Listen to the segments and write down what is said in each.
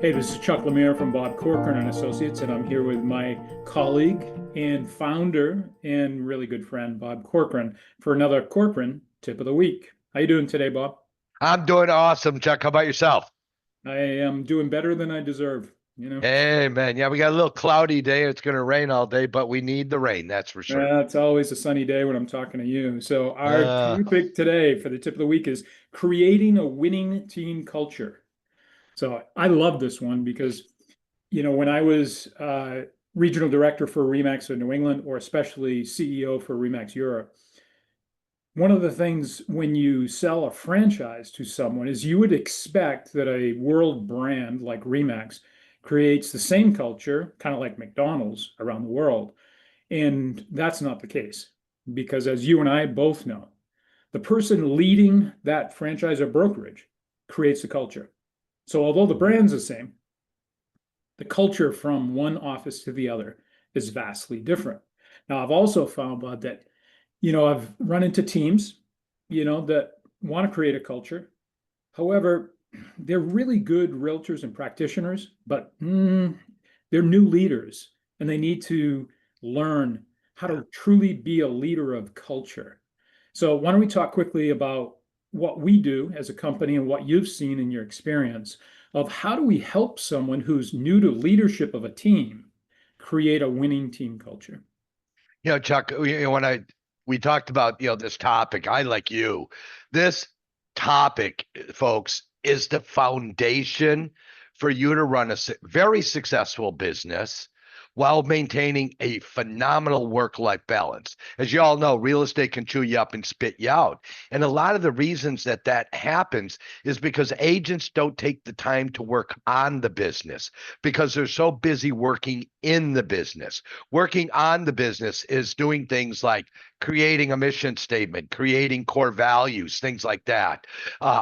Hey, this is Chuck Lemire from Bob Corcoran and Associates, and I'm here with my colleague and founder and really good friend, Bob Corcoran, for another Corcoran tip of the week. How you doing today, Bob? I'm doing awesome, Chuck. How about yourself? I am doing better than I deserve, you know. Hey, man. Yeah, we got a little cloudy day. It's going to rain all day, but we need the rain. That's for sure. It's always a sunny day when I'm talking to you. So our Uh, topic today for the tip of the week is creating a winning team culture. So I love this one because, when I was regional director for Remax in New England, or especially CEO for Remax Europe, one of the things when you sell a franchise to someone is you would expect that a world brand like Remax creates the same culture, kind of like McDonald's around the world. And that's not the case because, as you and I both know, the person leading that franchise or brokerage creates the culture. So, although the brand's the same, the culture from one office to the other is vastly different. Now, I've also found, Bob, that, I've run into teams, that want to create a culture. However, they're really good realtors and practitioners, but they're new leaders and they need to learn how yeah. to truly be a leader of culture. So, why don't we talk quickly about what we do as a company and what you've seen in your experience of how do we help someone who's new to leadership of a team create a winning team culture? Chuck, when we talked about, this topic, I like you. This topic, folks, is the foundation for you to run a very successful business while maintaining a phenomenal work-life balance. As you all know, real estate can chew you up and spit you out. And a lot of the reasons that that happens is because agents don't take the time to work on the business because they're so busy working in the business. Working on the business is doing things like creating a mission statement, creating core values, things like that,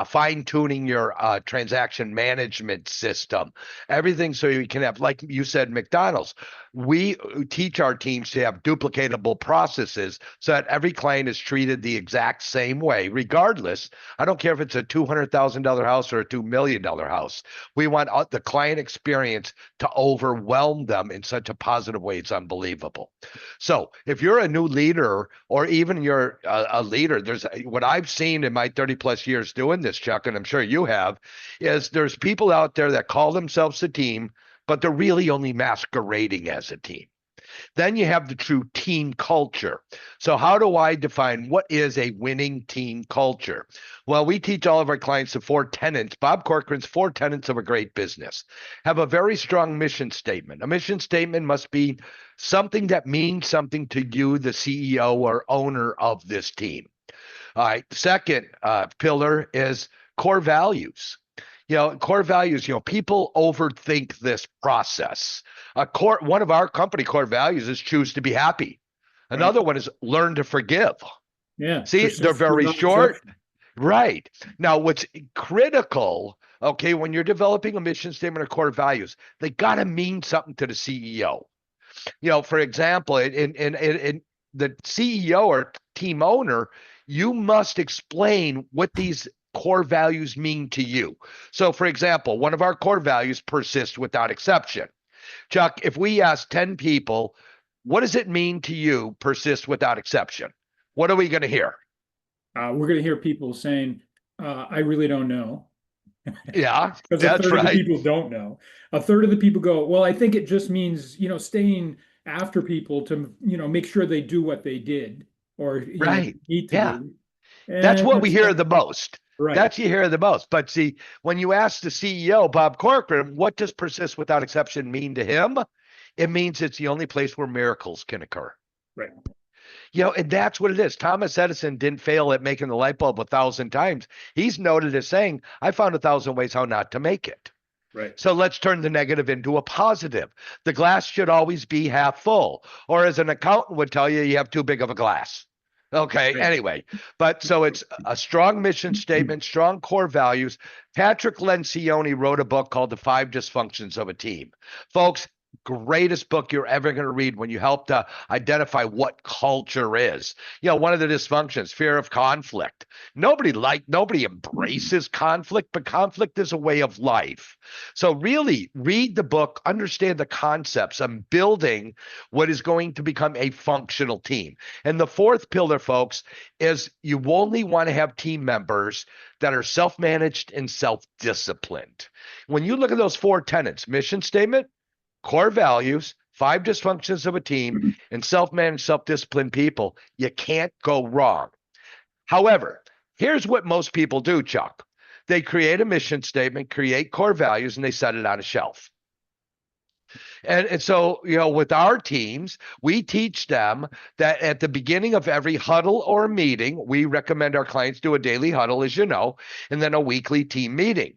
fine tuning your transaction management system, everything so you can have, like you said, McDonald's. We teach our teams to have duplicatable processes so that every client is treated the exact same way, regardless. I don't care if it's a $200,000 house or a $2 million house. We want the client experience to overwhelm them in such a positive way. It's unbelievable. So if you're a new leader or even you're a leader, there's what I've seen in my 30 plus years doing this, Chuck, and I'm sure you have, is there's people out there that call themselves a team, but they're really only masquerading as a team. Then you have the true team culture. So, how do I define what is a winning team culture? Well, we teach all of our clients the four tenets, Bob Corcoran's four tenets of a great business. Have a very strong mission statement. A mission statement must be something that means something to you, the CEO or owner of this team. All right. Second pillar is core values. Core values, people overthink this process. One of our company core values is choose to be happy. Right? Another one is learn to forgive. Yeah, See, they're persist very without short. exception. Right. Now, what's critical, okay, when you're developing a mission statement or core values, they got to mean something to the CEO. For example, in the CEO or team owner, you must explain what these core values mean to you. So, for example, one of our core values persist without exception. Chuck, if we ask 10 people, what does it mean to you, persist without exception? What are we going to hear? We're going to hear people saying, I really don't know, Yeah, because a that's third of the right. people don't know. A third of the people go, well, I think it just means, staying after people to, make sure they do what they did or, Right. need to Yeah. do. That's And what we that's hear not the most. right. That's you hear the most. But see, when you ask the CEO, Bob Corcoran, what does persist without exception mean to him? It means it's the only place where miracles can occur. Right. And that's what it is. Thomas Edison didn't fail at making the light bulb 1,000 times. He's noted as saying, I found 1,000 ways how not to make it. Right. So let's turn the negative into a positive. The glass should always be half full. Or as an accountant would tell you, you have too big of a glass. Okay, Right. anyway, but so it's a strong mission statement, strong core values. Patrick Lencioni wrote a book called The Five Dysfunctions of a Team. Folks, greatest book you're ever going to read when you help to identify what culture is. One of the dysfunctions, fear of conflict. Nobody embraces conflict, but conflict is a way of life. So really read the book, understand the concepts. I'm building what is going to become a functional team. And the fourth pillar, folks, is you only want to have team members that are self-managed and self-disciplined. When you look at those four tenets, mission statement, core values, 5 dysfunctions of a team, and self-managed, self-disciplined people, you can't go wrong. However, here's what most people do, Chuck. They create a mission statement, create core values, and they set it on a shelf. And so, with our teams, we teach them that at the beginning of every huddle or meeting, we recommend our clients do a daily huddle, as you know, and then a weekly team meeting.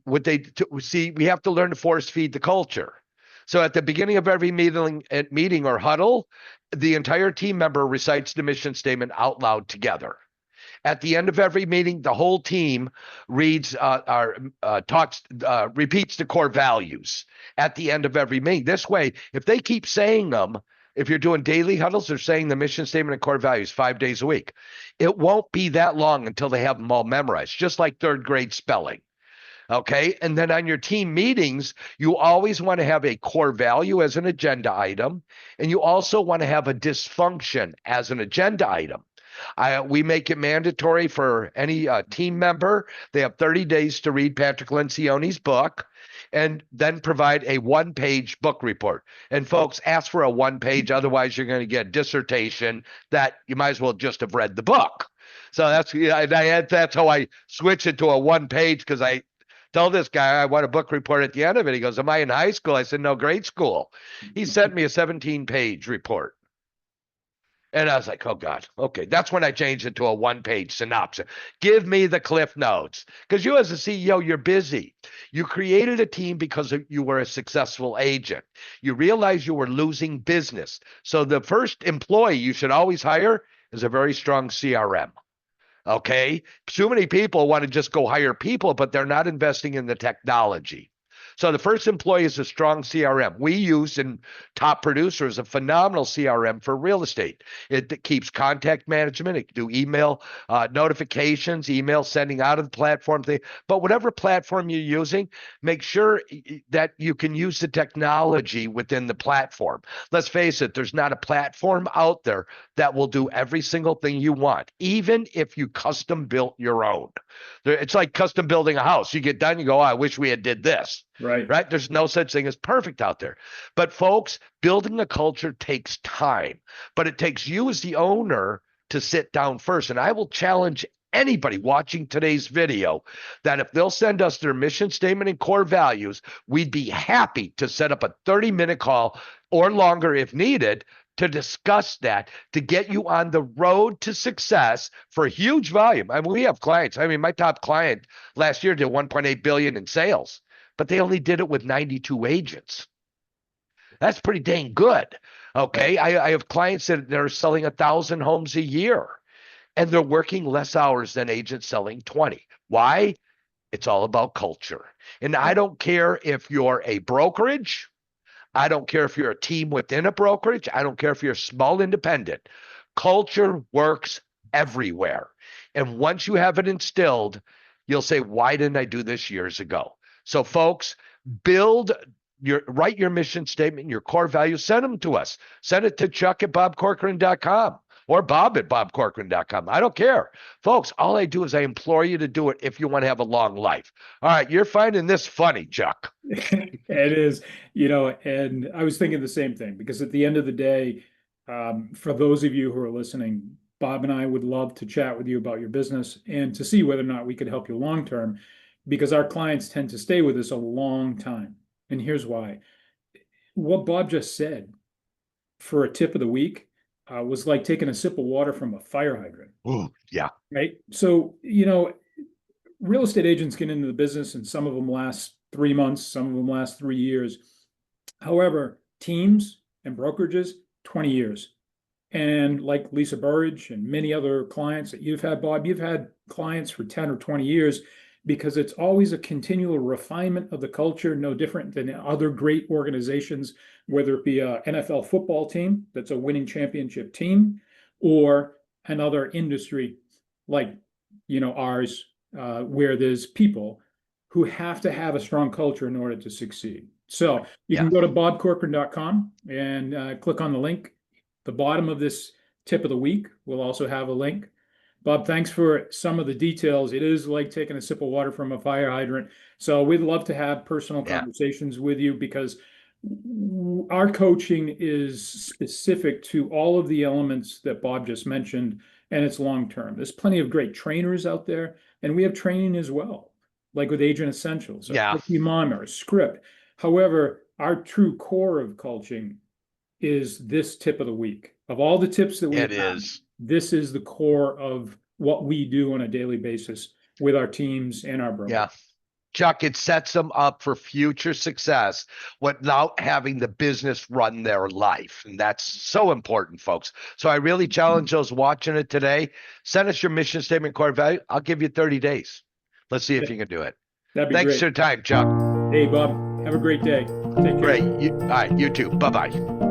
We have to learn to force feed the culture. So at the beginning of every meeting or huddle, the entire team member recites the mission statement out loud together. At the end of every meeting, the whole team repeats the core values at the end of every meeting. This way, if they keep saying them, if you're doing daily huddles, they're saying the mission statement and core values 5 days a week. It won't be that long until they have them all memorized, just like 3rd grade spelling. Okay. And then on your team meetings, you always want to have a core value as an agenda item. And you also want to have a dysfunction as an agenda item. We make it mandatory for any team member. They have 30 days to read Patrick Lencioni's book and then provide a 1-page book report. And folks, ask for a 1-page, otherwise you're going to get a dissertation that you might as well just have read the book. So that's how I switch it to a 1-page, because I tell this guy I want a book report at the end of it. He goes, am I in high school? I said, no, grade school. He sent me a 17-page report. And I was like, oh, God, okay. That's when I changed it to a 1-page synopsis. Give me the cliff notes. Because you as a CEO, you're busy. You created a team because you were a successful agent. You realized you were losing business. So the first employee you should always hire is a very strong CRM. Okay. So many people want to just go hire people, but they're not investing in the technology. So the first employee is a strong CRM. We use in Top Producer is a phenomenal CRM for real estate. It keeps contact management. It can do email notifications, email sending out of the platform thing. But whatever platform you're using, make sure that you can use the technology within the platform. Let's face it, there's not a platform out there that will do every single thing you want, even if you custom built your own. It's like custom building a house. You get done, you go, oh, I wish we had did this. Right. There's no such thing as perfect out there. But folks, building a culture takes time, but it takes you as the owner to sit down first. And I will challenge anybody watching today's video that if they'll send us their mission statement and core values, we'd be happy to set up a 30-minute call or longer if needed to discuss that, to get you on the road to success for huge volume. I mean, we have clients. I mean, my top client last year did 1.8 billion in sales, but they only did it with 92 agents. That's pretty dang good. Okay. I have clients that are selling 1,000 homes a year, and they're working less hours than agents selling 20. Why? It's all about culture. And I don't care if you're a brokerage. I don't care if you're a team within a brokerage. I don't care if you're a small independent. Culture works everywhere. And once you have it instilled, you'll say, why didn't I do this years ago? So folks, write your mission statement, your core values, send them to us. Send it to Chuck at bobcorcoran.com or Bob at bobcorcoran.com. I don't care. Folks, all I do is I implore you to do it if you want to have a long life. All right, you're finding this funny, Chuck. It is, and I was thinking the same thing, because at the end of the day, for those of you who are listening, Bob and I would love to chat with you about your business and to see whether or not we could help you long term, because our clients tend to stay with us a long time. And here's why. What Bob just said for a tip of the week was like taking a sip of water from a fire hydrant. Ooh, yeah. Right. So, real estate agents get into the business, and some of them last 3 months, some of them last 3 years. However, teams and brokerages, 20 years. And like Lisa Burridge and many other clients that you've had, Bob, you've had clients for 10 or 20 years. because it's always a continual refinement of the culture, no different than other great organizations, whether it be a NFL football team that's a winning championship team, or another industry like ours, where there's people who have to have a strong culture in order to succeed. So you Yeah. can go to bobcorcoran.com and click on the link. The bottom of this tip of the week will also have a link. Bob, thanks for some of the details. It is like taking a sip of water from a fire hydrant. So we'd love to have personal Yeah. conversations with you, because our coaching is specific to all of the elements that Bob just mentioned, and it's long term. There's plenty of great trainers out there, and we have training as well, like with Agent Essentials, or Yeah. Mom, or Script. However, our true core of coaching is this tip of the week. Of all the tips that we It have, is. this is the core of what we do on a daily basis with our teams and our brokers. Yeah. Chuck, it sets them up for future success without having the business run their life. And that's so important, folks. So I really challenge those watching it today. Send us your mission statement, core value. I'll give you 30 days. Let's see if you can do it. That'd be Thanks great. for your time, Chuck. Hey, Bob, have a great day. Take care. Great. All right, you too. Bye-bye.